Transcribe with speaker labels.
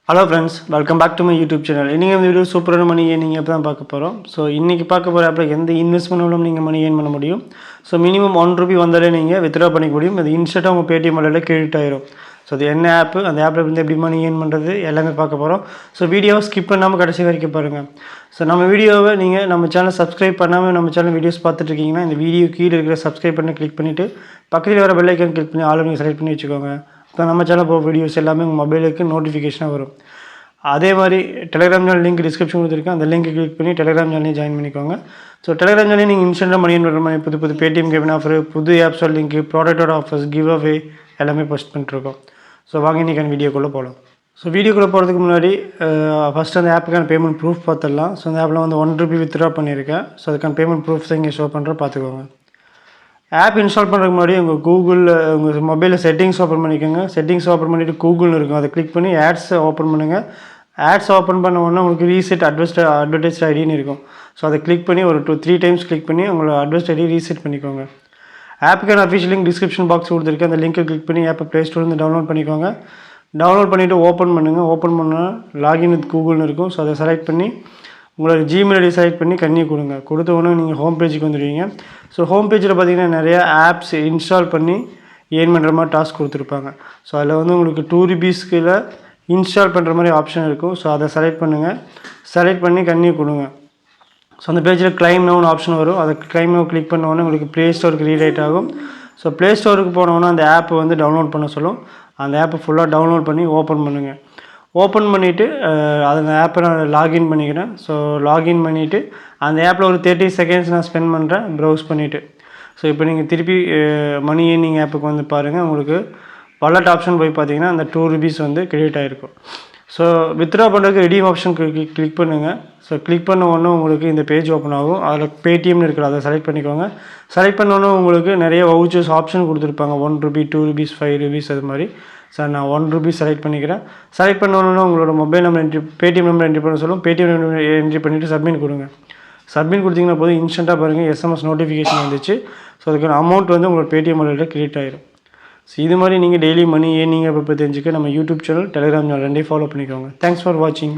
Speaker 1: Hello friends, welcome back to my YouTube channel. இன்னைக்கு இந்த video சூப்பரான மணி ஏர்னிங் ஆப் தான் பார்க்க போகிறோம். ஸோ இன்றைக்கி பார்க்க போகிற ஆப்பில் எந்த இன்வெஸ்ட்மெண்ட் மூலம் நீங்கள் மணி ஏர்ன் பண்ண முடியும். ஸோ மினிமம் ₹1 வந்தாலே நீங்கள் வித்ட்ரா பண்ணிக்க முடியும். அது இன்ஸ்டண்ட்டாக உங்கள் Paytm வாலெட்டில் கிரெடிட் ஆயிரும். ஸோ அது என்ன ஆப்பு, அந்த ஆப்பில் இருந்து எப்படி மணி ஏர்ன் பண்ணுறது எல்லாமே பார்க்க போகிறோம். ஸோ வீடியோவை ஸ்கிப் பண்ணாமல் கடைசி வரைக்கும் பாருங்கள். ஸோ நம்ம வீடியோவை நீங்கள் நம்ம சேனல் சப்ஸ்கிரைப் பண்ணாமல் நம்ம சேனல் வீடியோஸ் பார்த்துட்ருக்கீங்கன்னா இந்த வீடியோ கீழே இருக்கிற சப்ஸ்கிரைப் பண்ணி கிளிக் பண்ணிவிட்டு பக்கத்தில் வர பெல் ஐக்கான் கிளிக் பண்ணி ஆல் நீங்கள் செலக்ட் பண்ணி வச்சுக்கோங்க. இப்போ நம்ம சேனல் போகிற வீடியோஸ் எல்லாமே உங்கள் மொபைலுக்கு நோட்டிஃபிகேஷனாக வரும். அதே மாதிரி டெலிகிராம் சேனல் லிங்க் டிஸ்கிரிப்ஷன் கொடுத்துருக்கேன். அந்த லிங்க் கிளிக் பண்ணி டெலிகிராம் சேனலையும் ஜாயின் பண்ணிக்கோங்க. ஸோ டெலிகிராம் சேனல் நீங்கள் இன்ஸ்டன்ட்டாக மணி ஏர்ன் பண்ணுற மாதிரி புது Paytm கேபின் ஆஃபர், புது ஆப்ஸோட லிங்க், ப்ராடக்டோட ஆஃபர்ஸ், கிவ் அவே எல்லாமே போஸ்ட் பண்ணிட்டுருக்கோம். ஸோ வாங்க இன்றைக்கான வீடியோக்குள்ளே போகலாம். ஸோ வீடியோக்குள்ளே போகிறதுக்கு முன்னாடி ஃபஸ்ட்டு அந்த ஆப்புக்கான பேமெண்ட் ப்ரூஃப் பார்த்துடலாம். ஸோ அந்த ஆப்பில் வந்து ₹1 வித்ட்ரா பண்ணியிருக்கேன். ஸோ அதுக்கான பேமெண்ட் ப்ரூஃப்ஸ் இங்கே ஷோ பண்ணுறேன், பார்த்துக்கோங்க. ஆப் இன்ஸ்டால் பண்ணுறதுக்கு முன்னாடி உங்கள் கூகுளில் உங்கள் மொபைலில் செட்டிங்ஸ் ஓப்பன் பண்ணிக்கோங்க. செட்டிங்ஸ் ஓப்பன் பண்ணிவிட்டு கூகுள்னு இருக்கும், அதை கிளிக் பண்ணி ஆட்ஸை ஓப்பன் பண்ணுங்கள். ஆட்ஸ் ஓப்பன் பண்ண உடனே உங்களுக்கு ரீசெட் அட்வர்டைஸ்ட் ஐடின்னு இருக்கும். ஸோ அதை கிளிக் பண்ணி ஒரு 2-3 டைம்ஸ் கிளிக் பண்ணி உங்களோட அட்வர்டைஸ்ட் ஐடி ரீசெட் பண்ணிக்கோங்க. ஆப்புக்கான அஃபிஷியல் லிங்க் டிஸ்கிரிப்ஷன் பாக்ஸ் கொடுத்துருக்கேன். அந்த லிங்க்கை கிளிக் பண்ணி ஆப்பை ப்ளே ஸ்டோர்லேருந்து டவுன்லோட் பண்ணிக்கோங்க. டவுன்லோட் பண்ணிவிட்டு ஓப்பன் பண்ணுங்கள். ஓப்பன் பண்ணால் லாகின் வித் கூகுள்னு இருக்கும். ஸோ அதை செலக்ட் பண்ணி உங்களோட ஜிமெயில் ஐடி செலக்ட் பண்ணி கொடுத்த உடனே நீங்கள் ஹோம் பேஜுக்கு வந்துடுவீங்க. ஸோ ஹோம் பேஜில் பார்த்தீங்கன்னா நிறையா ஆப்ஸ் இன்ஸ்டால் பண்ணி ஏர்ன் பண்ணுற மாதிரி டாஸ்க் கொடுத்துருப்பாங்க. ஸோ அதில் வந்து உங்களுக்கு ₹2 இன்ஸ்டால் பண்ணுற மாதிரி ஆப்ஷன் இருக்கும். ஸோ அதை செலக்ட் பண்ணுங்கள். செலக்ட் பண்ணி கொடுங்க. ஸோ அந்த பேஜில் கிளைம் நவுன்னு ஆப்ஷன் வரும். அதை கிளைம் நவ் கிளிக் பண்ண உடனே உங்களுக்கு ப்ளே ஸ்டோருக்கு ரீடைட் ஆகும். ஸோ ப்ளே ஸ்டோருக்கு போனோன்னா அந்த ஆப்பை வந்து டவுன்லோட் பண்ண சொல்லும். அந்த ஆப்பை ஃபுல்லாக டவுன்லோட் பண்ணி ஓப்பன் பண்ணுங்கள். ஓப்பன் பண்ணிவிட்டு அந்த ஆப்பை நான் லாகின் பண்ணிக்கிறேன். ஸோ லாகின் பண்ணிவிட்டு அந்த ஆப்பில் ஒரு 30 செகண்ட்ஸ் நான் ஸ்பெண்ட் பண்ணுறேன் ப்ரௌஸ் பண்ணிவிட்டு. ஸோ இப்போ நீங்கள் திருப்பி மணி ஏர்னிங் ஆப்புக்கு வந்து பாருங்கள். உங்களுக்கு வாலெட் ஆப்ஷன் போய் பார்த்தீங்கன்னா அந்த ₹2 வந்து கிரெடிட் ஆகிருக்கும். ஸோ வித்ட்ரா பண்ணுறதுக்கு ரெடீம் ஆப்ஷன் கிளிக் பண்ணுங்கள். ஸோ கிளிக் பண்ண உடனே உங்களுக்கு இந்த பேஜ் ஓப்பன் ஆகும். அதில் Paytmனு இருக்கிற அதை செலக்ட் பண்ணிக்கோங்க. செலக்ட் பண்ணோன்னே உங்களுக்கு நிறைய வவுச்சர்ஸ் ஆப்ஷன் கொடுத்துருப்பாங்க. ₹1, ₹2, ₹5 அது மாதிரி. சார் நான் ₹1 செலக்ட் பண்ணிக்கிறேன். செலக்ட் பண்ணோன்னே உங்களோட mobile number Paytm number entry பண்ண சொல்லும். Paytm நம்பர் என்ட்ரி பண்ணிவிட்டு சப்மிட் கொடுங்க. சப்மிட் கொடுத்தீங்கன்னா போதும் இன்ஸ்டண்ட்டாக பாருங்கள் SMS நோட்டிஃபிகேஷன் வந்துச்சு. ஸோ அதுக்கான அமௌண்ட் வந்து உங்களோட Paytm வாலெட்டில் கிரெடிட் ஆயிரும். ஸோ இது மாதிரி நீங்கள் டெய்லி மணி ஏர்னிங் அப்போ தெரிஞ்சுக்க நம்ம யூடியூப் சேனல், டெலிகிராம் சேனல் ரெண்டையும் ஃபாலோ பண்ணிக்கோங்க. தேங்க்ஸ் ஃபார் வாட்சிங்.